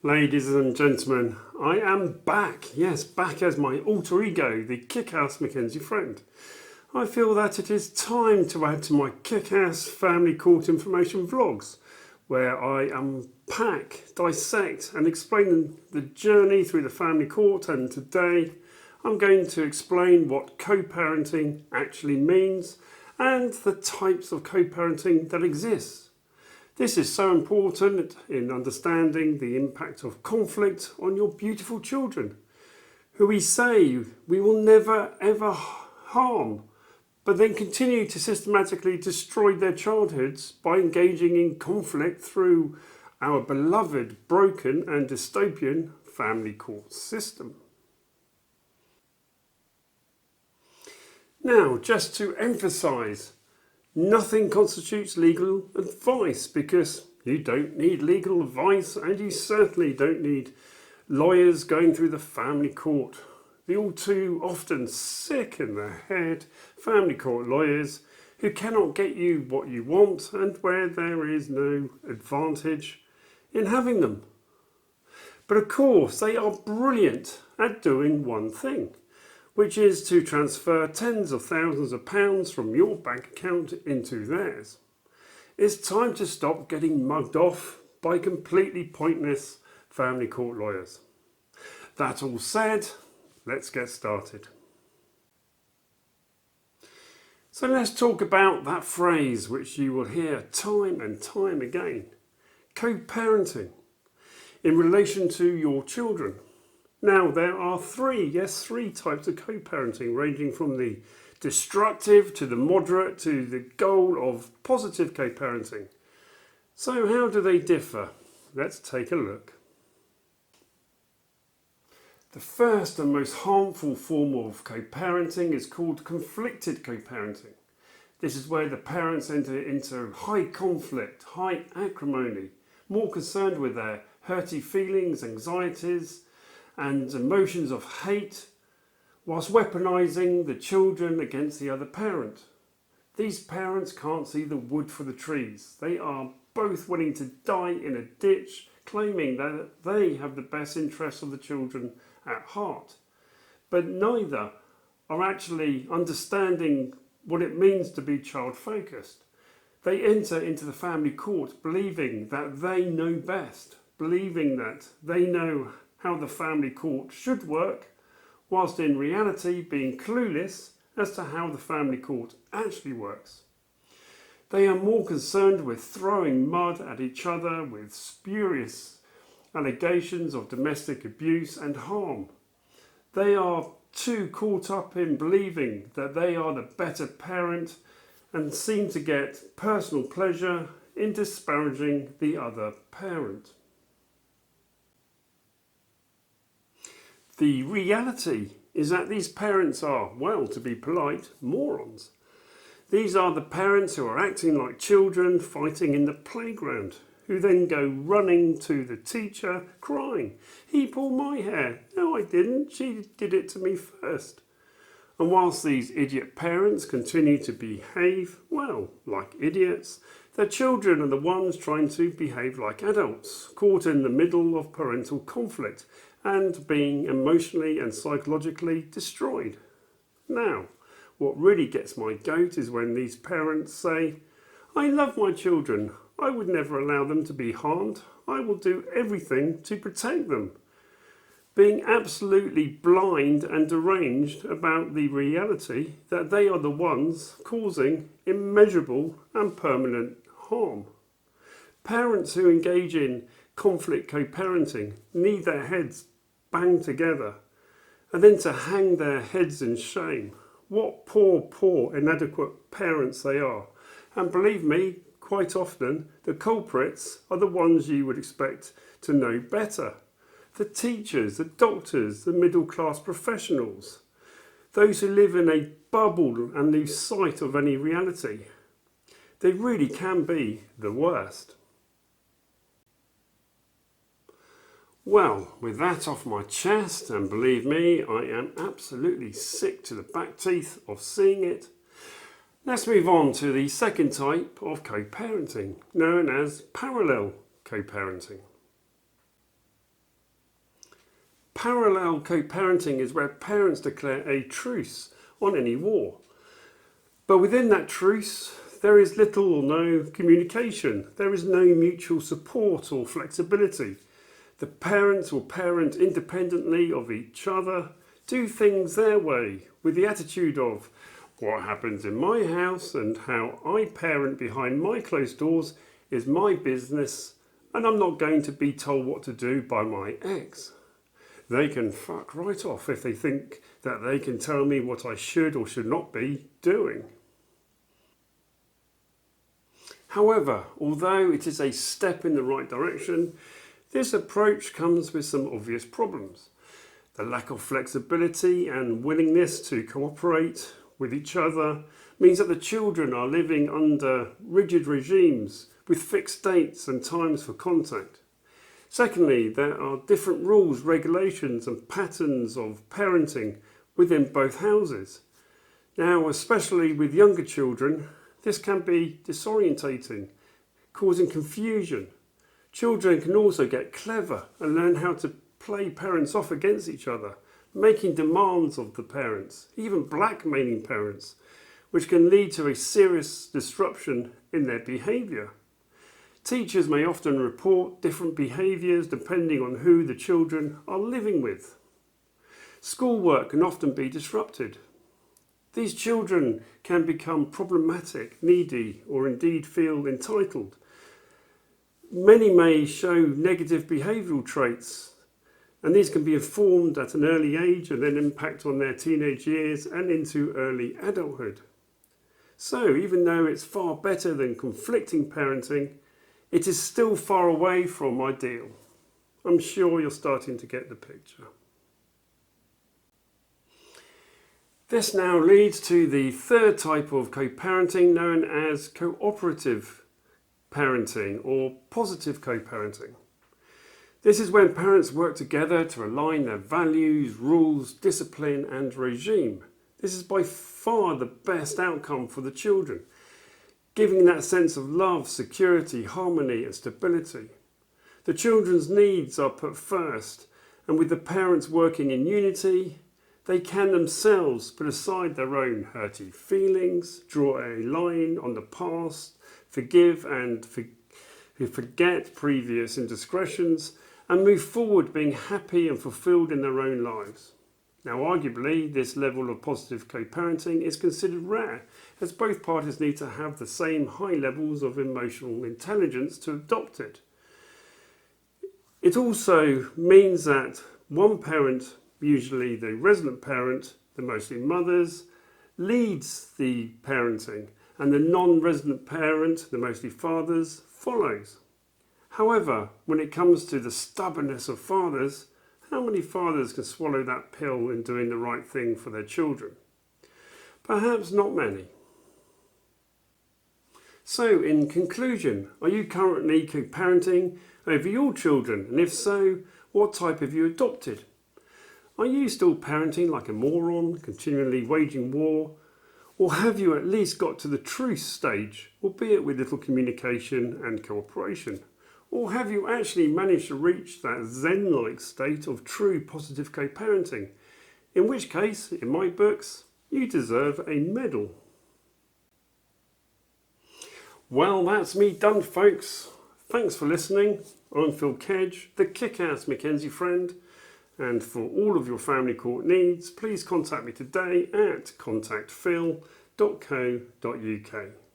Ladies and gentlemen, I am back. Yes, back as my alter ego, the kick-ass McKenzie Friend. I feel that it is time to add to my kick-ass family court information vlogs, where I unpack, dissect and explain the journey through the family court, and today I'm going to explain what co-parenting actually means and the types of co-parenting that exist. This is so important in understanding the impact of conflict on your beautiful children, who we say we will never ever harm, but then continue to systematically destroy their childhoods by engaging in conflict through our beloved, broken and dystopian family court system. Now, just to emphasise, nothing constitutes legal advice, because you don't need legal advice and you certainly don't need lawyers going through the family court. The all too often sick in the head family court lawyers who cannot get you what you want and where there is no advantage in having them. But of course they are brilliant at doing one thing, which is to transfer tens of thousands of pounds from your bank account into theirs. It's time to stop getting mugged off by completely pointless family court lawyers. That all said, let's get started. So let's talk about that phrase which you will hear time and time again: co-parenting in relation to your children. Now, there are three types of co-parenting, ranging from the destructive to the moderate to the goal of positive co-parenting. So how do they differ? Let's take a look. The first and most harmful form of co-parenting is called conflicted co-parenting. This is where the parents enter into high conflict, high acrimony, more concerned with their hurty feelings, anxieties, and emotions of hate, whilst weaponising the children against the other parent. These parents can't see the wood for the trees. They are both willing to die in a ditch, claiming that they have the best interests of the children at heart. But neither are actually understanding what it means to be child-focused. They enter into the family court believing that they know best, believing that they know how the family court should work, whilst in reality being clueless as to how the family court actually works. They are more concerned with throwing mud at each other with spurious allegations of domestic abuse and harm. They are too caught up in believing that they are the better parent and seem to get personal pleasure in disparaging the other parent. The reality is that these parents are, well, to be polite, morons. These are the parents who are acting like children fighting in the playground, who then go running to the teacher crying, "He pulled my hair. No, I didn't. She did it to me first." And whilst these idiot parents continue to behave, well, like idiots, their children are the ones trying to behave like adults, caught in the middle of parental conflict and being emotionally and psychologically destroyed. Now, what really gets my goat is when these parents say, "I love my children. I would never allow them to be harmed. I will do everything to protect them," being absolutely blind and deranged about the reality that they are the ones causing immeasurable and permanent harm. Parents who engage in conflict co-parenting need their heads banged together and then to hang their heads in shame. What poor, inadequate parents they are. And believe me, quite often the culprits are the ones you would expect to know better. The teachers, the doctors, the middle class professionals, those who live in a bubble and lose sight of any reality. They really can be the worst. Well, with that off my chest, and believe me, I am absolutely sick to the back teeth of seeing it, let's move on to the second type of co-parenting, known as parallel co-parenting. Parallel co-parenting is where parents declare a truce on any war. But within that truce, there is little or no communication. There is no mutual support or flexibility. The parents will parent independently of each other, do things their way, with the attitude of what happens in my house and how I parent behind my closed doors is my business, and I'm not going to be told what to do by my ex. They can fuck right off if they think that they can tell me what I should or should not be doing. However, although it is a step in the right direction, this approach comes with some obvious problems. The lack of flexibility and willingness to cooperate with each other means that the children are living under rigid regimes with fixed dates and times for contact. Secondly, there are different rules, regulations and patterns of parenting within both houses. Now, especially with younger children, this can be disorientating, causing confusion. Children can also get clever and learn how to play parents off against each other, making demands of the parents, even blackmailing parents, which can lead to a serious disruption in their behaviour. Teachers may often report different behaviours depending on who the children are living with. Schoolwork can often be disrupted. These children can become problematic, needy, or indeed feel entitled. Many may show negative behavioural traits, and these can be informed at an early age and then impact on their teenage years and into early adulthood. So, even though it's far better than conflicting parenting, it is still far away from ideal. I'm sure you're starting to get the picture. This now leads to the third type of co-parenting, known as cooperative parenting or positive co-parenting. This is when parents work together to align their values, rules, discipline and regime. This is by far the best outcome for the children, giving that sense of love, security, harmony and stability. The children's needs are put first, and with the parents working in unity, they can themselves put aside their own hurty feelings, draw a line on the past, forgive and forget previous indiscretions, and move forward being happy and fulfilled in their own lives. Now, arguably, this level of positive co-parenting is considered rare, as both parties need to have the same high levels of emotional intelligence to adopt it. It also means that one parent, usually the resident parent, the mostly mothers, leads the parenting, and the non-resident parent, the mostly fathers, follows. However, when it comes to the stubbornness of fathers, how many fathers can swallow that pill in doing the right thing for their children? Perhaps not many. So, in conclusion, are you currently co-parenting over your children? And if so, what type have you adopted? Are you still parenting like a moron, continually waging war? Or have you at least got to the truce stage, albeit with little communication and cooperation? Or have you actually managed to reach that Zen-like state of true positive co-parenting? In which case, in my books, you deserve a medal. Well, that's me done, folks. Thanks for listening. I'm Phil Kedge, the kick-ass McKenzie Friend. And for all of your family court needs, please contact me today at contactphil.co.uk.